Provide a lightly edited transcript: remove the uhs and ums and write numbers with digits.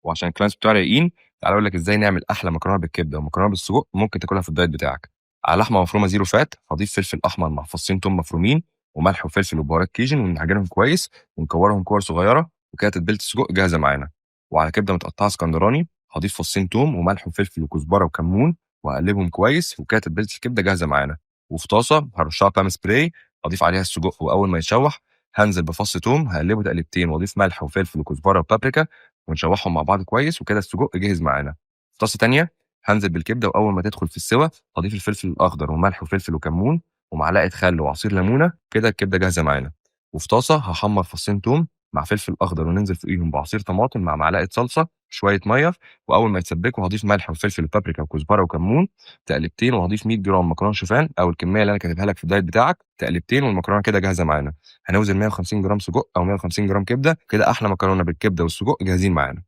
وعشان الكلاينتس بتوعي رايقين، تعالَ أقول لك إزاي نعمل أحلى مكرونة بالكبدة ومكرونة بالسجق ممكن تاكلها في الدايت بتاعك. على لحمة مفرومة زيرو فات هاضيف فلفل أحمر مع فصين توم مفرومين وملح وفلفل وبهارات كيجن ونعجنهم كويس ونكورهم كور صغيرة، وكده تتبيلة السجق جاهزة معانا. وعلى كبدة متقطعة اسكندراني هاضيف فصين توم وملح وفلفل وكزبرة وكمون وأقلبهم كويس، وكده تتبيلة الكبدة جاهزة معانا. وفي طاسة هارشها بام سبراي، أضيف عليها السجق وأول ما يتشوح هانزل بفص توم هقلبه تقلبتين واضيف ملح وفلفل وكزبره وبابريكا ونشوحهم مع بعض كويس، وكده السجق جهز معانا. في طاسه تانية هنزل بالكبده، واول ما تدخل في السوا هضيف الفلفل الاخضر وملح وفلفل وكمون ومعلقه خل وعصير ليمونه، كده الكبده جاهزه معانا. وفي طاسه هحمر فصين توم مع فلفل اخضر وننزل فوقيهم بعصير طماطم مع معلقه صلصه شويه ميه، واول ما يتسبكوا هضيف ملح وفلفل وبابريكا وكزبره وكمون تقلبتين، وهضيف 100 جرام مكرونه شوفان او الكميه اللي انا كاتبها لك في الدايت بتاعك تقلبتين، والمكرونه كده جاهزه معانا. هنوزن 150 جرام سجق او 150 جرام كبده، كده احلى مكرونه بالكبده والسجق جاهزين معانا.